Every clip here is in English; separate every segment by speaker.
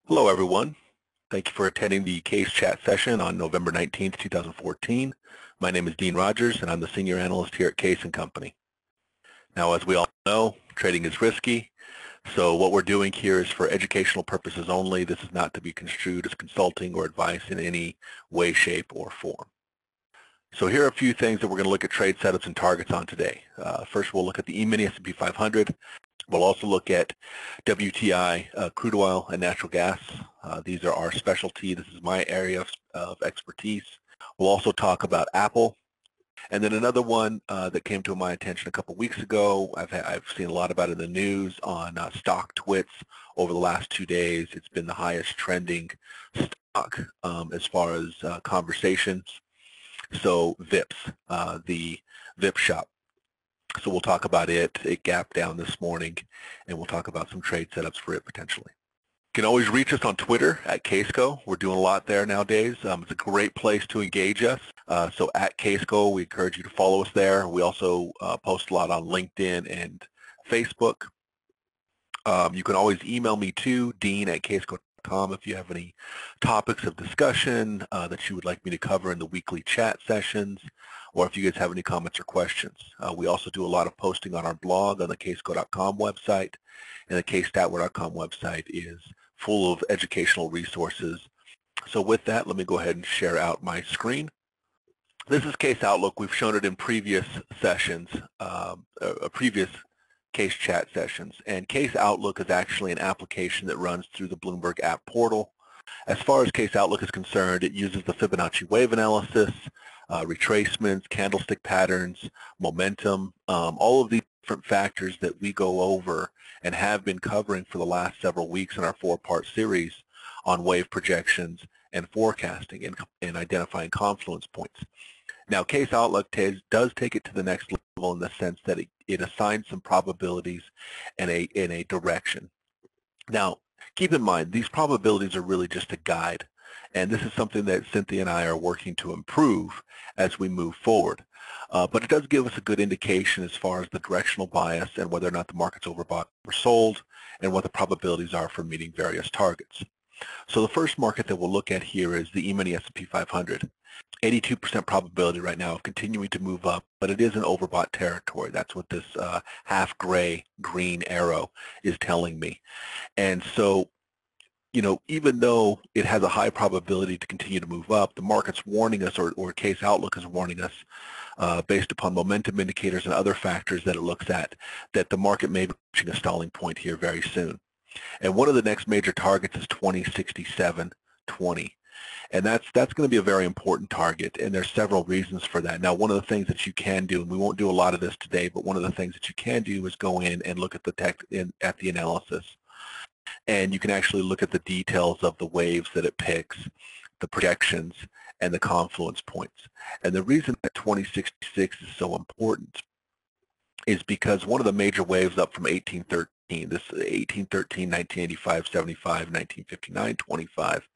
Speaker 1: Hello everyone. Thank you for attending the Kase chat session on November 19th, 2014. My name is Dean Rogers and I'm the Senior Analyst here at Kase & Company. Now, as we all know, trading is risky, so what we're doing here is for educational purposes only. This is not to be construed as consulting or advice in any way, shape, or form. So here are a few things that we're going to look at trade setups and targets on today. First, we'll look at the E-mini S&P 500. We'll also look at WTI, crude oil, and natural gas. These are our specialty. This is my area of expertise. We'll also talk about Apple. And then another one that came to my attention a couple weeks ago, I've seen a lot about it in the news on stock twits over the last 2 days. It's been the highest trending stock as far as conversations. So VIPs, the VIP shop. So we'll talk about it. It gapped down this morning, and we'll talk about some trade setups for it potentially. You can always reach us on Twitter at KaseCo. We're doing a lot there nowadays. It's a great place to engage us. So at KaseCo, we encourage you to follow us there. We also post a lot on LinkedIn and Facebook. You can always email me too, dean@kaseko.com, if you have any topics of discussion that you would like me to cover in the weekly chat sessions, or if you guys have any comments or questions. We also do a lot of posting on our blog on the kaseko.com website, and the KaseStatWare.com website is full of educational resources. So with that, let me go ahead and share out my screen. This is Kase Outlook. We've shown it in previous sessions, previous Kase chat sessions, and Kase Outlook is actually an application that runs through the Bloomberg app portal. As far as Kase Outlook is concerned, it uses the Fibonacci wave analysis, retracements, candlestick patterns, momentum, all of these different factors that we go over and have been covering for the last several weeks in our 4-part series on wave projections and forecasting and identifying confluence points. Now, Kase Outlook does take it to the next level in the sense that it assigns some probabilities and a direction. Now, keep in mind, these probabilities are really just a guide, and this is something that Cynthia and I are working to improve as we move forward. But it does give us a good indication as far as the directional bias and whether or not the market's overbought or sold, and what the probabilities are for meeting various targets. So the first market that we'll look at here is the E-mini S&P 500. 82% probability right now of continuing to move up, but it is an overbought territory. That's what this half gray green arrow is telling me. And so, you know, even though it has a high probability to continue to move up, the market's warning us, or Kase Outlook is warning us, based upon momentum indicators and other factors that it looks at, that the market may be reaching a stalling point here very soon. And one of the next major targets is 2067.20. And that's going to be a very important target, and there's several reasons for that. Now, one of the things that you can do, and we won't do a lot of this today, but one of the things that you can do is go in and look at at the analysis. And you can actually look at the details of the waves that it picks, the projections, and the confluence points. And the reason that 2066 is so important is because one of the major waves up from 1813, this 1813, 1985, 75, 1959, 25,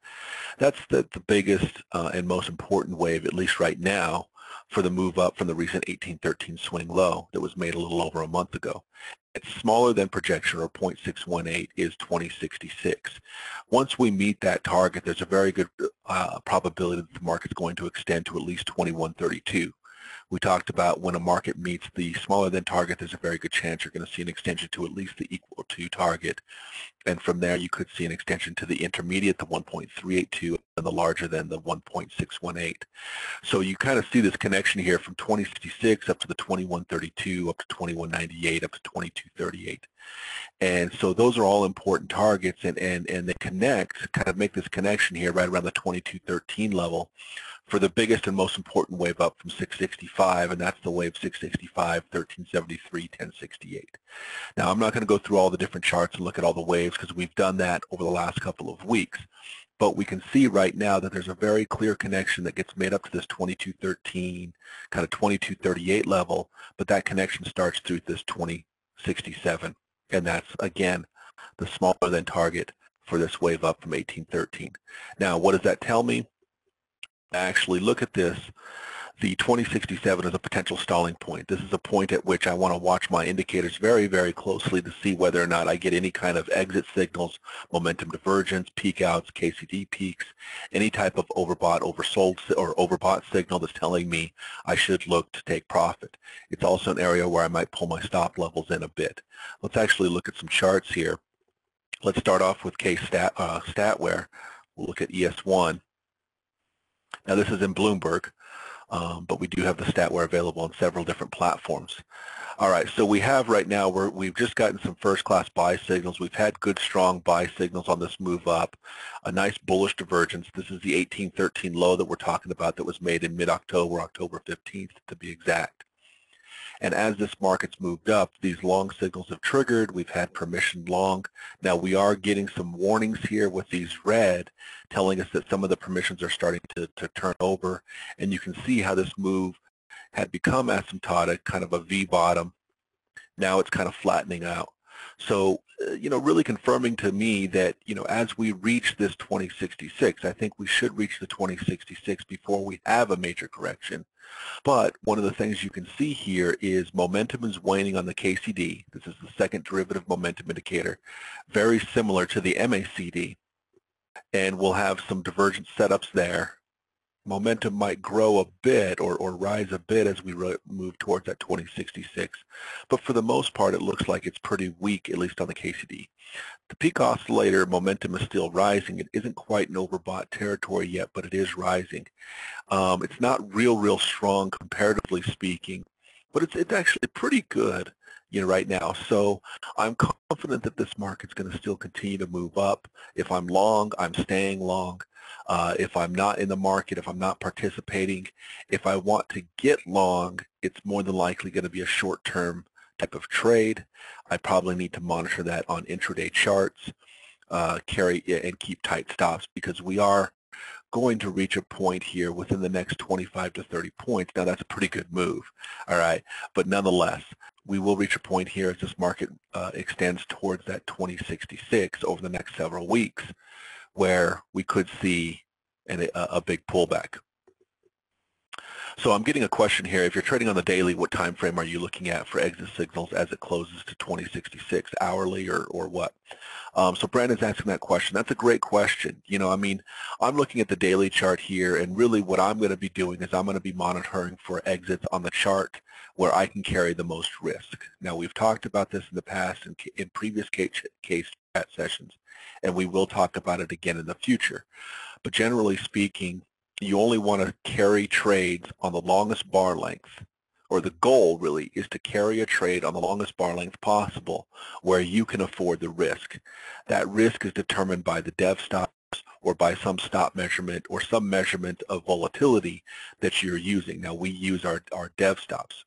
Speaker 1: that's the biggest and most important wave, at least right now, for the move up from the recent 1813 swing low that was made a little over a month ago. It's smaller than projection, or 0.618 is 2066. Once we meet that target, there's a very good probability that the market's going to extend to at least 2132. We talked about when a market meets the smaller than target, there's a very good chance you're going to see an extension to at least the equal to target. And from there, you could see an extension to the intermediate, the 1.382, and the larger than the 1.618. So you kind of see this connection here from 2066 up to the 2132, up to 2198, up to 2238. And so those are all important targets, and they connect, kind of make this connection here right around the 2213 level for the biggest and most important wave up from 665, and that's the wave 665, 1373, 1068. Now, I'm not going to go through all the different charts and look at all the waves because we've done that over the last couple of weeks. But we can see right now that there's a very clear connection that gets made up to this 2213, kind of 2238 level, but that connection starts through this 2067, and that's, again, the smaller than target for this wave up from 1813. Now, what does that tell me? Actually look at this, The 2067 is a potential stalling point. This is a point at which I want to watch my indicators very, very closely to see whether or not I get any kind of exit signals, momentum divergence, peak outs, KCD peaks, any type of overbought, oversold, or overbought signal that's telling me I should look to take profit. It's also an area where I might pull my stop levels in a bit. Let's actually look at some charts here. Let's start off with Kase StatWare. We'll look at ES1. Now this is in Bloomberg. But we do have the StatWare available on several different platforms. All right, so we have right now, we've just gotten some first-class buy signals. We've had good, strong buy signals on this move up. A nice bullish divergence. This is the 1813 low that we're talking about that was made in mid-October, October 15th to be exact. And as this market's moved up, these long signals have triggered. We've had permission long. Now we are getting some warnings here with these red telling us that some of the permissions are starting to turn over. And you can see how this move had become asymptotic, kind of a V bottom. Now it's kind of flattening out. So, really confirming to me that, as we reach this 2066, I think we should reach the 2066 before we have a major correction. But one of the things you can see here is momentum is waning on the KCD. This is the second derivative momentum indicator, very similar to the MACD. And we'll have some divergent setups there. Momentum might grow a bit or rise a bit as we move towards that 2066. But for the most part, it looks like it's pretty weak, at least on the KCD. The peak oscillator momentum is still rising. It isn't quite in overbought territory yet, but it is rising. It's not real strong comparatively speaking, but it's actually pretty good, right now. So I'm confident that this market's going to still continue to move up. If I'm long, I'm staying long. If I'm not in the market, if I'm not participating, if I want to get long, it's more than likely going to be a short-term type of trade. I probably need to monitor that on intraday charts, carry and keep tight stops, because we are going to reach a point here within the next 25 to 30 points. Now that's a pretty good move, all right, but nonetheless, we will reach a point here as this market extends towards that 2066 over the next several weeks, where we could see a big pullback. So I'm getting a question here. If you're trading on the daily, what time frame are you looking at for exit signals as it closes to 2066, hourly or what? So Brandon's asking that question. That's a great question. I'm looking at the daily chart here, and really what I'm going to be doing is I'm going to be monitoring for exits on the chart where I can carry the most risk. Now, we've talked about this in the past in previous case chat sessions, and we will talk about it again in the future. But generally speaking, you only want to carry trades on the longest bar length, or the goal really is to carry a trade on the longest bar length possible where you can afford the risk. That risk is determined by the dev stops or by some stop measurement or some measurement of volatility that you're using. Now we use our dev stops.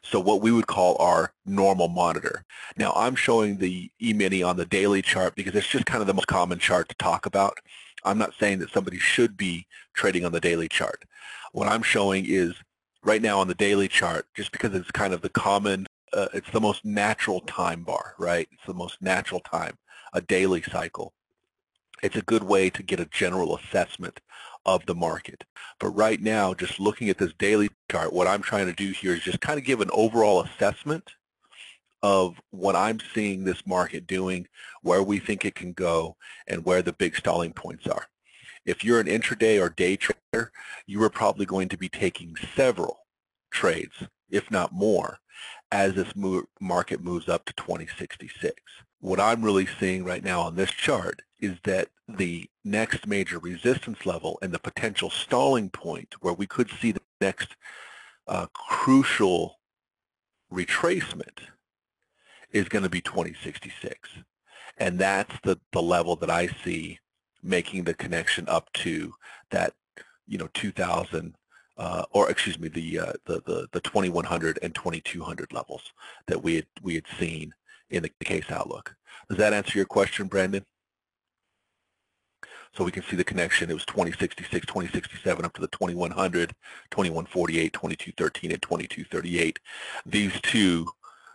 Speaker 1: So what we would call our normal monitor. Now I'm showing the E-mini on the daily chart because it's just kind of the most common chart to talk about. I'm not saying that somebody should be trading on the daily chart. What I'm showing is right now on the daily chart, just because it's kind of the common, it's the most natural time bar, right? It's the most natural time, a daily cycle. It's a good way to get a general assessment of the market. But right now, just looking at this daily chart, what I'm trying to do here is just kind of give an overall assessment of what I'm seeing this market doing, where we think it can go, and where the big stalling points are. If you're an intraday or day trader, you are probably going to be taking several trades, if not more, as this market moves up to 2066. What I'm really seeing right now on this chart is that the next major resistance level and the potential stalling point where we could see the next crucial retracement is going to be 2066. And that's the level that I see making the connection up to that, 2000, or excuse me, the 2100 and 2200 levels that we had seen in the Kase Outlook. Does that answer your question, Brandon? So we can see the connection. It was 2066, 2067 up to the 2100, 2148, 2213, and 2238. These two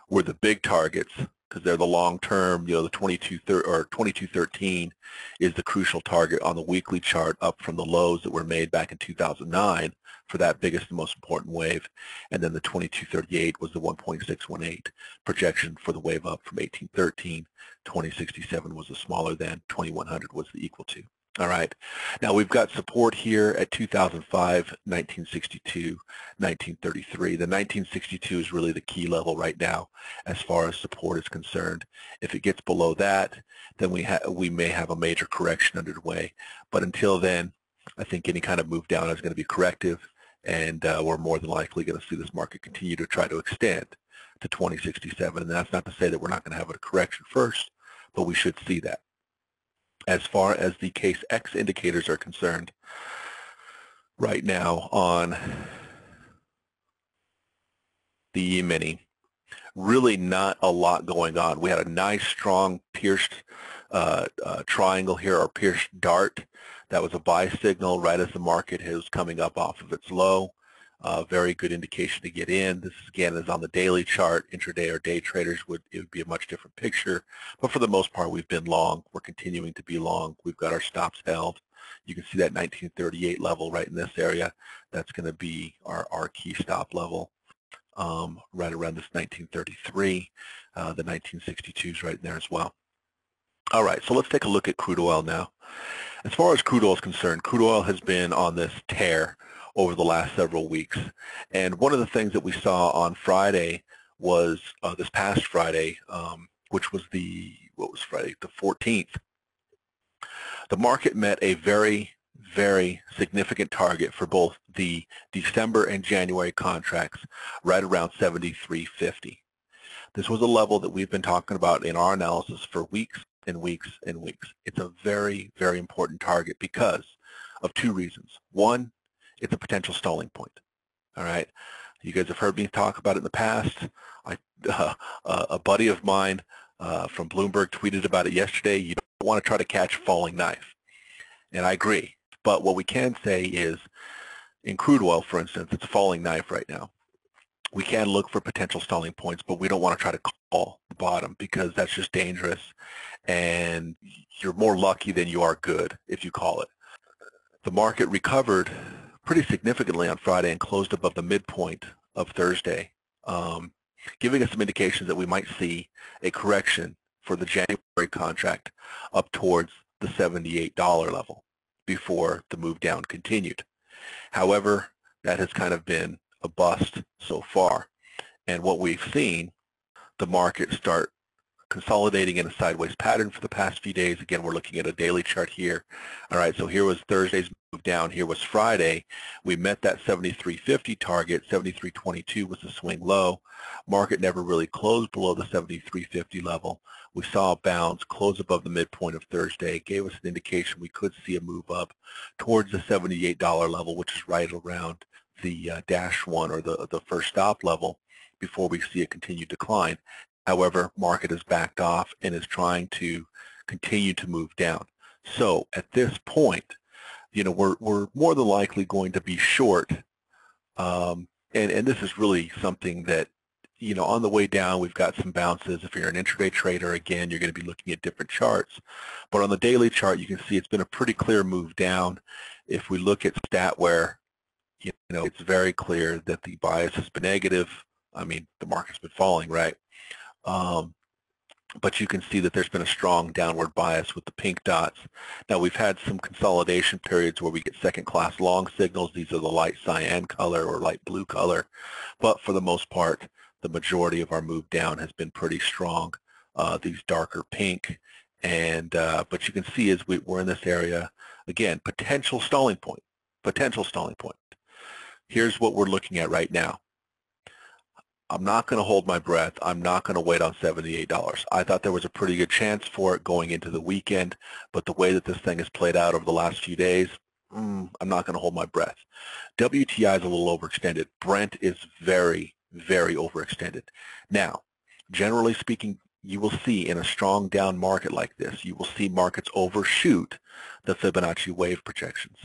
Speaker 1: were the big targets because they're the long-term, the 2213 is the crucial target on the weekly chart, up from the lows that were made back in 2009 for that biggest and most important wave. And then the 2238 was the 1.618 projection for the wave up from 1813. 2067 was the smaller than, 2100 was the equal to. All right, now we've got support here at 2005, 1962, 1933. The 1962 is really the key level right now as far as support is concerned. If it gets below that, then we may have a major correction underway. But until then, I think any kind of move down is going to be corrective, and we're more than likely going to see this market continue to try to extend to 2067. And that's not to say that we're not going to have a correction first, but we should see that. As far as the KaseX indicators are concerned, right now on the E-mini, really not a lot going on. We had a nice, strong, pierced triangle here, or pierced dart. That was a buy signal right as the market was coming up off of its low. Very good indication to get in. This again is on the daily chart. Intraday or day traders it would be a much different picture. But for the most part, we've been long. We're continuing to be long. We've got our stops held. You can see that 1938 level right in this area. That's going to be our key stop level right around this 1933. The 1962 is right in there as well. All right, so let's take a look at crude oil now. As far as crude oil is concerned, crude oil has been on this tear over the last several weeks. And one of the things that we saw on Friday was, this past Friday, which was Friday? The 14th. The market met a very, very significant target for both the December and January contracts, right around 73.50. This was a level that we've been talking about in our analysis for weeks and weeks and weeks. It's a very, very important target because of two reasons. One, it's a potential stalling point. All right, you guys have heard me talk about it in the past. A buddy of mine from Bloomberg tweeted about it yesterday. You don't want to try to catch a falling knife, and I agree. But what we can say is, in crude oil, for instance, it's a falling knife right now. We can look for potential stalling points, but we don't want to try to call the bottom because that's just dangerous, and you're more lucky than you are good if you call it. The market recovered pretty significantly on Friday and closed above the midpoint of Thursday, giving us some indications that we might see a correction for the January contract up towards the $78 level before the move down continued. However, that has kind of been a bust so far. And what we've seen, the market start consolidating in a sideways pattern for the past few days. Again, we're looking at a daily chart here. All right, so here was Thursday's move down. Here was Friday. We met that 73.50 target. 73.22 was the swing low. Market never really closed below the 73.50 level. We saw a bounce, close above the midpoint of Thursday. It gave us an indication we could see a move up towards the $78 level, which is right around the dash one, or the first stop level, before we see a continued decline. However, market has backed off and is trying to continue to move down. So at this point, we're more than likely going to be short. And this is really something that, on the way down, we've got some bounces. If you're an intraday trader, again, you're going to be looking at different charts. But on the daily chart, you can see it's been a pretty clear move down. If we look at StatWare, it's very clear that the bias has been negative. I mean, the market's been falling, right? But you can see that there's been a strong downward bias with the pink dots. Now, we've had some consolidation periods where we get second-class long signals. These are the light cyan color or light blue color. But for the most part, the majority of our move down has been pretty strong, these darker pink. And but you can see as we're in this area, again, potential stalling point, potential stalling point. Here's what we're looking at right now. I'm not going to hold my breath. I'm not going to wait on $78. I thought there was a pretty good chance for it going into the weekend, but the way that this thing has played out over the last few days, I'm not going to hold my breath. WTI is a little overextended. Brent is very, very overextended. Now, generally speaking, you will see in a strong down market like this, you will see markets overshoot the Fibonacci wave projections.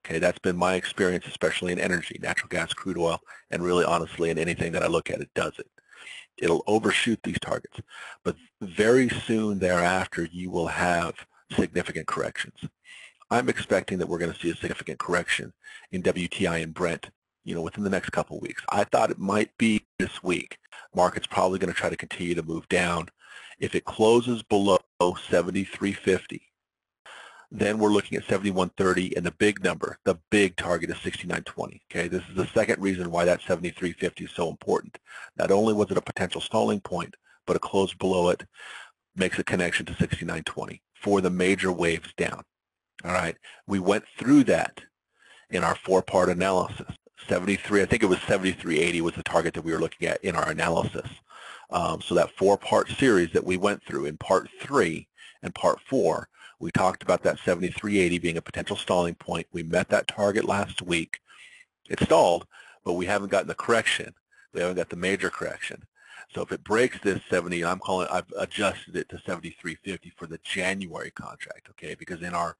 Speaker 1: Okay, that's been my experience, especially in energy, natural gas, crude oil, and really honestly in anything that I look at, it does it. It'll overshoot these targets, but very soon thereafter you will have significant corrections. I'm expecting that we're going to see a significant correction in WTI and Brent, within the next couple of weeks. I thought it might be this week. Market's probably going to try to continue to move down. If it closes below 73.50, then we're looking at 71.30, and the big number, the big target is 69.20. Okay, this is the second reason why that 73.50 is so important. Not only was it a potential stalling point, but a close below it makes a connection to 69.20 for the major waves down. All right, we went through that in our four-part analysis. 73, I think it was 73.80 was the target that we were looking at in our analysis. So that four-part series that we went through in part 3 and part 4, we talked about that 73.80 being a potential stalling point. We met that target last week. It stalled, but we haven't gotten the correction. We haven't got the major correction. So if it breaks this 70, I've adjusted it to 73.50 for the January contract, okay? Because in our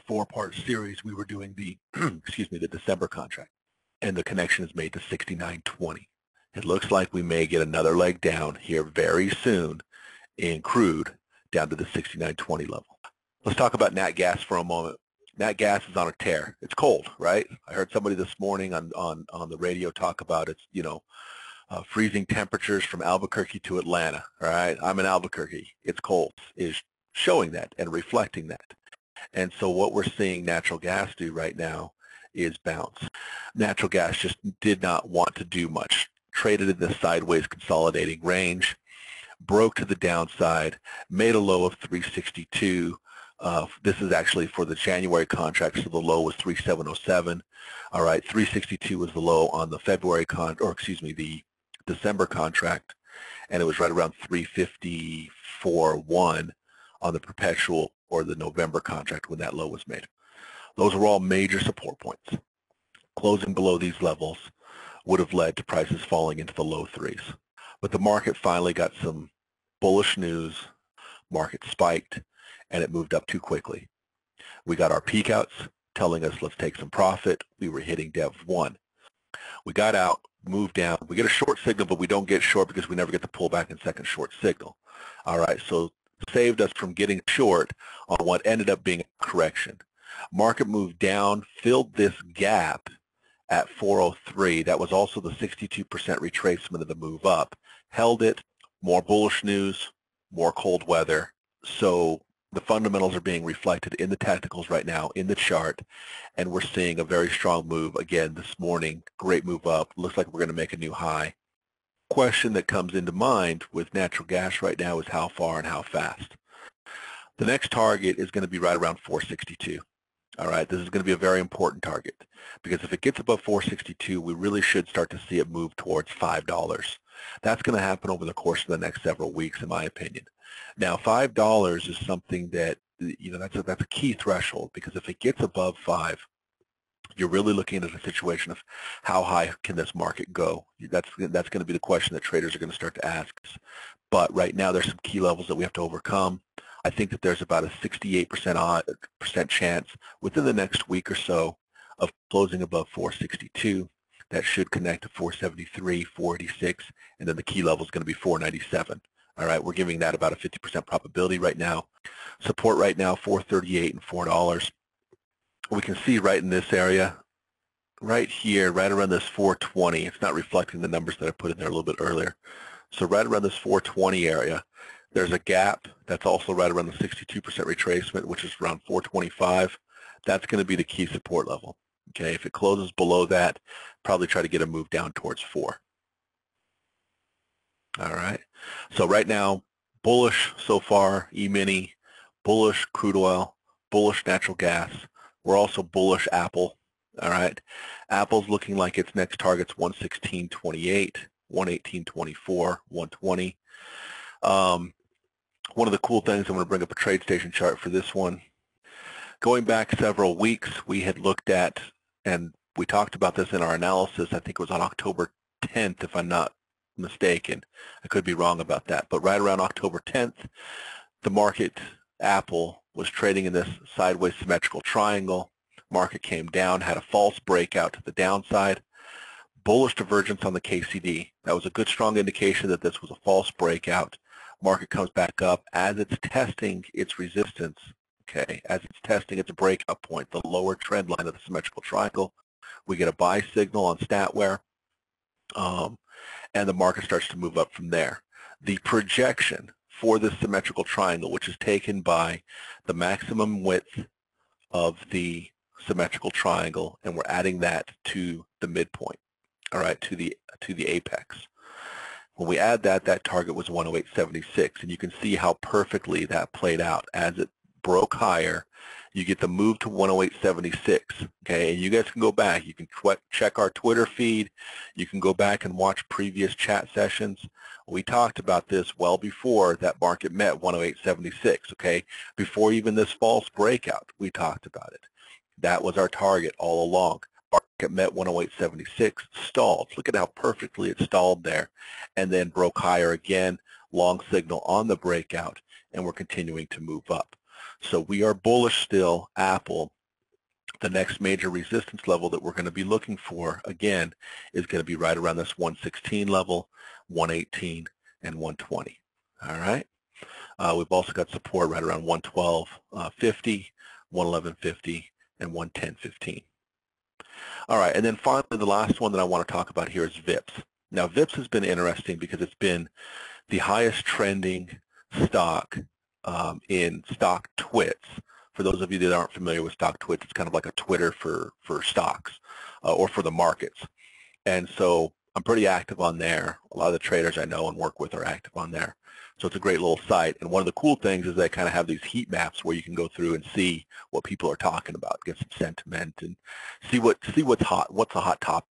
Speaker 1: four-part series, we were doing the, the December contract, and the connection is made to 69.20. It looks like we may get another leg down here very soon in crude down to the 69.20 level. Let's talk about nat gas for a moment. Nat gas is on a tear. It's cold, right? I heard somebody this morning on the radio talk about it's, freezing temperatures from Albuquerque to Atlanta, all right? I'm in Albuquerque. It's cold. Is showing that and reflecting that. And so what we're seeing natural gas do right now is bounce. Natural gas just did not want to do much. Traded in this sideways consolidating range, broke to the downside, made a low of 362. This is actually for the January contract, so the low was 3707. All right, 362 was the low on the the December contract, and it was right around 354.1 on the perpetual or the November contract when that low was made. Those are all major support points. Closing below these levels would have led to prices falling into the low threes. But the market finally got some bullish news, market spiked, and it moved up too quickly. We got our peak outs telling us let's take some profit. We were hitting Dev 1. We got out, moved down. We get a short signal, but we don't get short because we never get the pullback in second short signal. All right, so saved us from getting short on what ended up being a correction. Market moved down, filled this gap at 403. That was also the 62% retracement of the move up. Held it, more bullish news, more cold weather. So the fundamentals are being reflected in the technicals right now, in the chart, and we're seeing a very strong move again this morning. Great move up. Looks like we're going to make a new high. Question that comes into mind with natural gas right now is how far and how fast. The next target is going to be right around 462. All right, this is going to be a very important target because if it gets above 462, we really should start to see it move towards $5. That's going to happen over the course of the next several weeks, in my opinion. Now, $5 is something that, that's a key threshold because if it gets above 5, you're really looking at a situation of how high can this market go. That's going to be the question that traders are going to start to ask. But right now, there's some key levels that we have to overcome. I think that there's about a 68% chance within the next week or so of closing above 462. That should connect to 473, 486, and then the key level is going to be 497. All right, we're giving that about a 50% probability right now. Support right now, 438 and $4. We can see right in this area, right here, right around this 420. It's not reflecting the numbers that I put in there a little bit earlier. So right around this 420 area, there's a gap that's also right around the 62% retracement, which is around 425. That's going to be the key support level. Okay, if it closes below that, probably try to get a move down towards 4. All right, so right now, bullish so far, E-mini, bullish crude oil, bullish natural gas. We're also bullish Apple. All right, Apple's looking like its next target's 116.28, 118.24, 120. One of the cool things, I'm going to bring up a TradeStation chart for this one. Going back several weeks, we had looked at, and we talked about this in our analysis, I think it was on October 10th, if I'm not mistaken. I could be wrong about that, but right around October 10th, the market, Apple, was trading in this sideways symmetrical triangle. Market came down, had a false breakout to the downside, Bullish divergence on the KCD. That was a good strong indication that this was a false breakout. Market comes back up as it's testing its resistance, okay, as it's testing its breakout point, the lower trend line of the symmetrical triangle. We get a buy signal on StatWare, and the market starts to move up from there. The projection for this symmetrical triangle, which is taken by the maximum width of the symmetrical triangle, and we're adding that to the midpoint, all right, to the apex. When we add that, that target was 108.76, and you can see how perfectly that played out. As it broke higher, you get the move to 108.76, okay, and you guys can go back. You can check our Twitter feed. You can go back and watch previous chat sessions. We talked about this well before that market met 108.76, okay? Before even this false breakout, we talked about it. That was our target all along. Market met 108.76, stalled. Look at how perfectly it stalled there, and then broke higher again, long signal on the breakout, and we're continuing to move up. So we are bullish still, Apple. The next major resistance level that we're going to be looking for, again, is going to be right around this 116 level, 118, and 120. All right? We've also got support right around 112.50, 111.50, and 110.15. All right, and then finally, the last one that I want to talk about here is VIPs. Now, VIPs has been interesting because it's been the highest trending stock in stock twits. For those of you that aren't familiar with stock twits, it's kind of like a Twitter for stocks or for the markets. And so I'm pretty active on there. A lot of the traders I know and work with are active on there. So it's a great little site. And one of the cool things is they kind of have these heat maps where you can go through and see what people are talking about, get some sentiment, and see what's hot, what's a hot topic.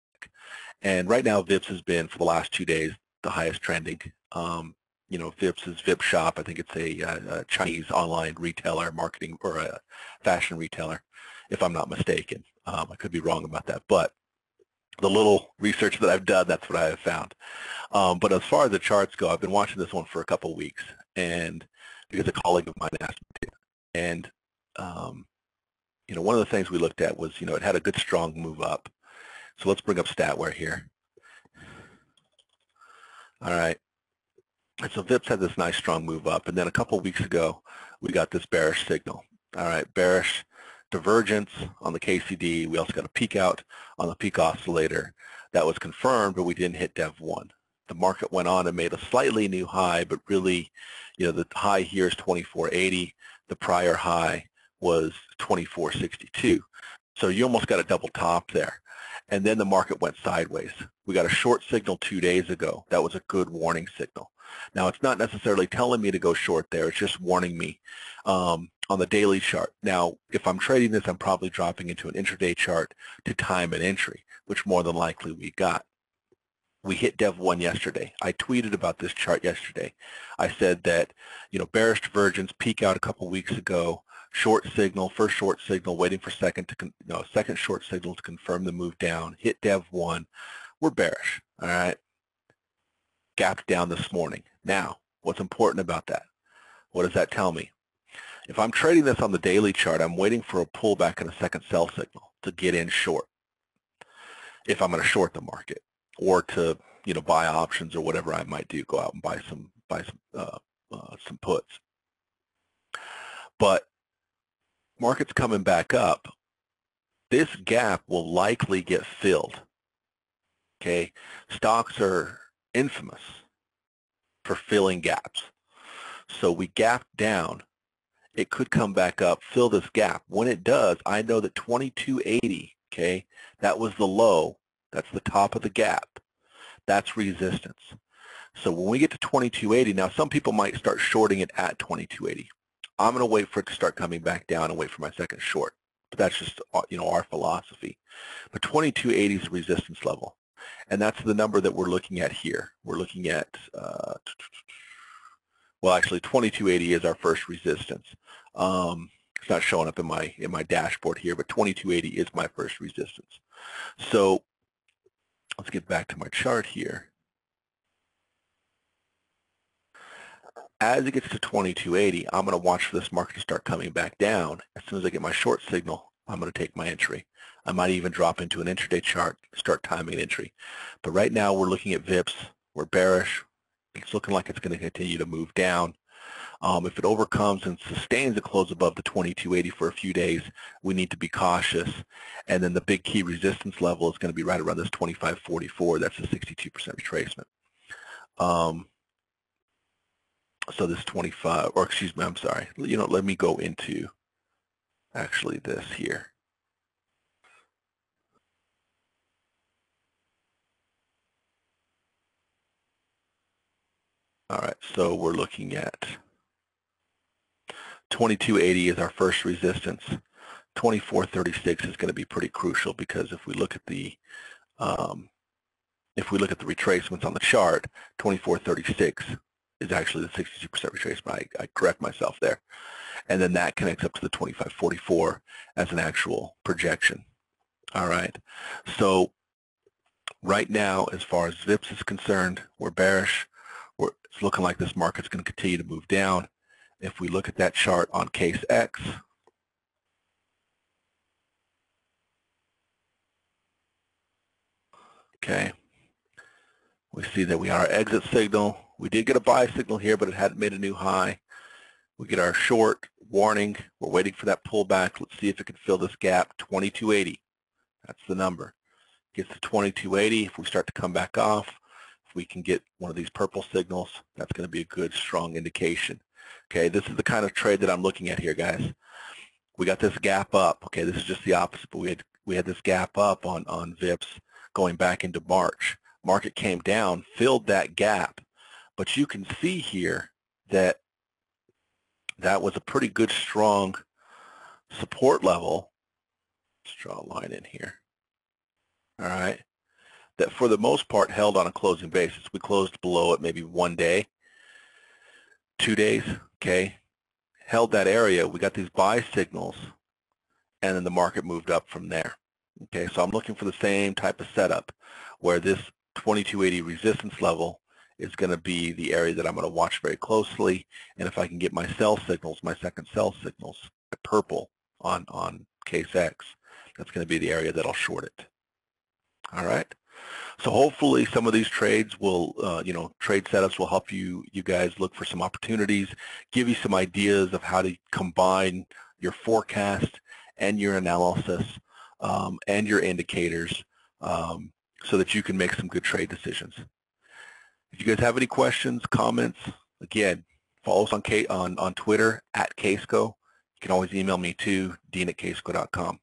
Speaker 1: And right now, VIPs has been, for the last 2 days, the highest trending. You know, VIPs is VIP Shop. I think it's a Chinese online retailer, marketing, or a fashion retailer, if I'm not mistaken. I could be wrong about that, but the little research that I've done, that's what I have found. But as far as the charts go, I've been watching this one for a couple of weeks, and because a colleague of mine asked me to. And you know, one of the things we looked at was, you know, it had a good strong move up. So let's bring up StatWare here. All right. And so VIPs had this nice strong move up, and then a couple of weeks ago, we got this bearish signal. All right, bearish divergence on the KCD. We also got a peak out on the peak oscillator. That was confirmed, but we didn't hit Dev 1. The market went on and made a slightly new high, but really, you know, the high here is 24.80. The prior high was 24.62. So you almost got a double top there. And then the market went sideways. We got a short signal 2 days ago. That was a good warning signal. Now, it's not necessarily telling me to go short there. It's just warning me on the daily chart. Now, if I'm trading this, I'm probably dropping into an intraday chart to time an entry, which more than likely we got. We hit Dev 1 yesterday. I tweeted about this chart yesterday. I said that, you know, bearish divergence, peak out a couple weeks ago, short signal, first short signal, waiting for second short signal to confirm the move down, hit Dev 1. We're bearish, all right? Gapped down this morning. Now, what's important about that? What does that tell me? If I'm trading this on the daily chart, I'm waiting for a pullback and a second sell signal to get in short. If I'm going to short the market, or to, you know, buy options or whatever I might do, go out and buy some puts. But market's coming back up. This gap will likely get filled. Okay, stocks are infamous for filling gaps. So we gapped down. It could come back up, fill this gap. When it does, I know that 2280, okay, that was the low. That's the top of the gap. That's resistance. So when we get to 2280, now some people might start shorting it at 2280. I'm going to wait for it to start coming back down and wait for my second short. But that's just, you know, our philosophy. But 2280 is the resistance level. And that's the number that we're looking at here. We're looking at, well, actually, 2280 is our first resistance. It's not showing up in my dashboard here, but 2280 is my first resistance. So let's get back to my chart here. As it gets to 2280, I'm going to watch for this market to start coming back down. As soon as I get my short signal, I'm going to take my entry. I might even drop into an intraday chart, start timing an entry. But right now we're looking at VIPs. We're bearish. It's looking like it's going to continue to move down. If it overcomes and sustains a close above the 2280 for a few days, we need to be cautious. And then the big key resistance level is going to be right around this 2544. That's a 62% retracement. So this 25, or excuse me, I'm sorry. Let me go into actually this here. All right, so we're looking at 2280 is our first resistance. 2436 is going to be pretty crucial because if we look at the retracements on the chart, 2436 is actually the 62% retracement. I correct myself there. And then that connects up to the 2544 as an actual projection. All right. So right now, as far as VIPs is concerned, we're bearish. It's looking like this market's going to continue to move down. If we look at that chart on KaseX, okay, we see that we got our exit signal. We did get a buy signal here, but it hadn't made a new high. We get our short warning. We're waiting for that pullback. Let's see if it can fill this gap, 2280. That's the number. Gets to 2280. If we start to come back off, if we can get one of these purple signals, that's going to be a good, strong indication. Okay, this is the kind of trade that I'm looking at here, guys. We got this gap up. Okay, this is just the opposite, but we had this gap up on VIPs going back into March. Market came down, filled that gap, but you can see here that that was a pretty good, strong support level. Let's draw a line in here. All right, that for the most part held on a closing basis. We closed below it maybe 1 day, 2 days, okay, held that area. We got these buy signals, and then the market moved up from there. Okay, so I'm looking for the same type of setup where this 2280 resistance level is going to be the area that I'm going to watch very closely, and if I can get my sell signals, my second sell signals, purple on KaseX, that's going to be the area that I'll short it. All right. So hopefully some of these trades will, trade setups will help you guys look for some opportunities, give you some ideas of how to combine your forecast and your analysis and your indicators so that you can make some good trade decisions. If you guys have any questions, comments, again, follow us on Twitter @KaseCo. You can always email me too, dean@kasego.com.